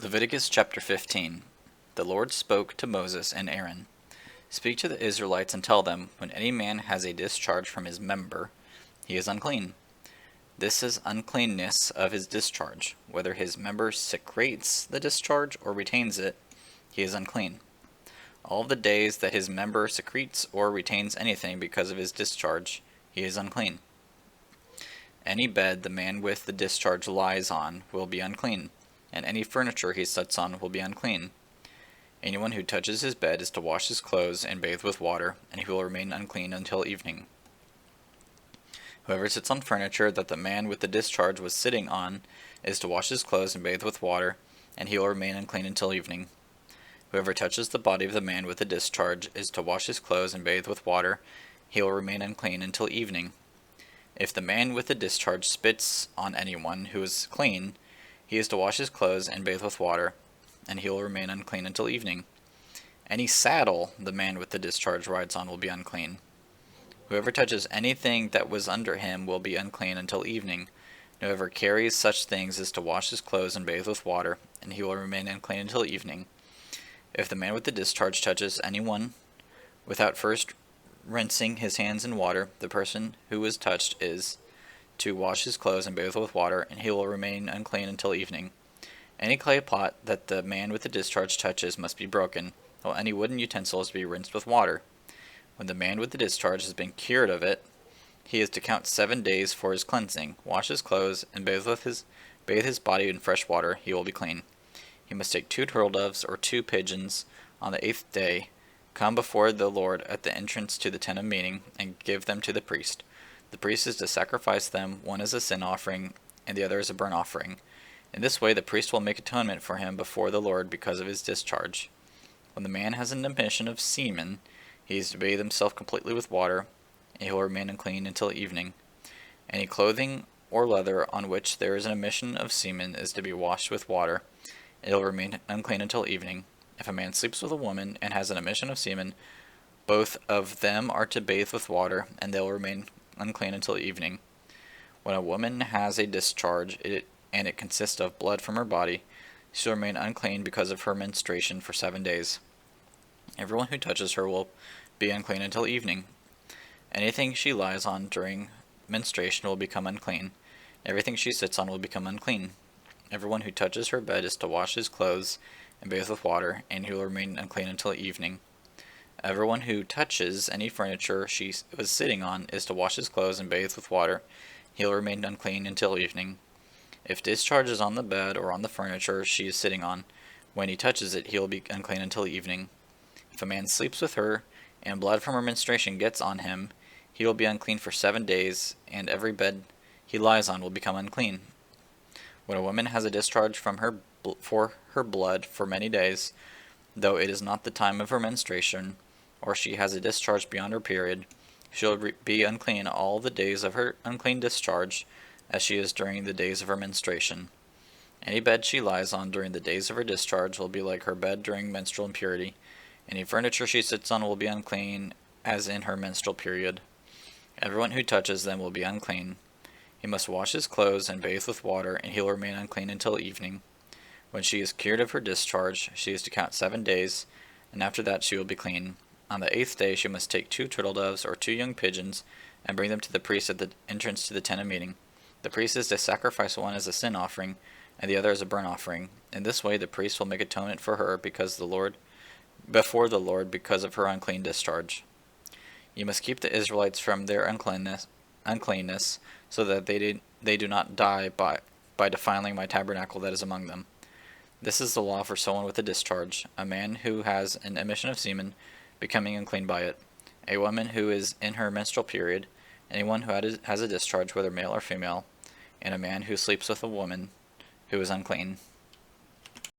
Leviticus chapter 15. The Lord spoke to Moses and Aaron. Speak to the Israelites and tell them, when any man has a discharge from his member, he is unclean. This is uncleanness of his discharge. Whether his member secretes the discharge or retains it, he is unclean. All the days that his member secretes or retains anything because of his discharge, he is unclean. Any bed the man with the discharge lies on will be unclean, and any furniture he sits on will be unclean. Anyone who touches his bed is to wash his clothes and bathe with water, and he will remain unclean until evening. Whoever sits on furniture that the man with the discharge was sitting on is to wash his clothes and bathe with water, and he will remain unclean until evening. Whoever touches the body of the man with the discharge is to wash his clothes and bathe with water, he will remain unclean until evening. If the man with the discharge spits on anyone who is clean, he is to wash his clothes and bathe with water, and he will remain unclean until evening. Any saddle the man with the discharge rides on will be unclean. Whoever touches anything that was under him will be unclean until evening. Whoever carries such things is to wash his clothes and bathe with water, and he will remain unclean until evening. If the man with the discharge touches anyone without first rinsing his hands in water, the person who was touched is to wash his clothes and bathe with water, and he will remain unclean until evening. Any clay pot that the man with the discharge touches must be broken, while any wooden utensils be rinsed with water. When the man with the discharge has been cured of it, he is to count 7 days for his cleansing, wash his clothes, and bathe his body in fresh water. He will be clean. He must take 2 turtle doves or 2 pigeons on the 8th day, come before the Lord at the entrance to the tent of meeting, and give them to the priest. The priest is to sacrifice them, one as a sin offering, and the other as a burnt offering. In this way the priest will make atonement for him before the Lord because of his discharge. When the man has an emission of semen, he is to bathe himself completely with water, and he will remain unclean until evening. Any clothing or leather on which there is an emission of semen is to be washed with water, and it will remain unclean until evening. If a man sleeps with a woman and has an emission of semen, both of them are to bathe with water, and they will remain unclean until evening. When a woman has a discharge, and it consists of blood from her body, she will remain unclean because of her menstruation for 7 days. Everyone who touches her will be unclean until evening. Anything she lies on during menstruation will become unclean. Everything she sits on will become unclean. Everyone who touches her bed is to wash his clothes and bathe with water, and he will remain unclean until evening. Everyone who touches any furniture she was sitting on is to wash his clothes and bathe with water. He will remain unclean until evening. If discharge is on the bed or on the furniture she is sitting on, when he touches it, he will be unclean until evening. If a man sleeps with her, and blood from her menstruation gets on him, he will be unclean for 7 days, and every bed he lies on will become unclean. When a woman has a discharge from her blood for many days, though it is not the time of her menstruation, or she has a discharge beyond her period, she will be unclean all the days of her unclean discharge, as she is during the days of her menstruation. Any bed she lies on during the days of her discharge will be like her bed during menstrual impurity. Any furniture she sits on will be unclean, as in her menstrual period. Everyone who touches them will be unclean. He must wash his clothes and bathe with water, and he will remain unclean until evening. When she is cured of her discharge, she is to count 7 days, and after that she will be clean. On the 8th day she must take 2 turtle doves or 2 young pigeons, and bring them to the priest at the entrance to the tent of meeting. The priest is to sacrifice one as a sin offering, and the other as a burnt offering. In this way the priest will make atonement for her before the Lord because of her unclean discharge. You must keep the Israelites from their uncleanness, so that they do not die by defiling my tabernacle that is among them. This is the law for someone with a discharge, a man who has an emission of semen, becoming unclean by it, a woman who is in her menstrual period, anyone who has a discharge, whether male or female, and a man who sleeps with a woman who is unclean.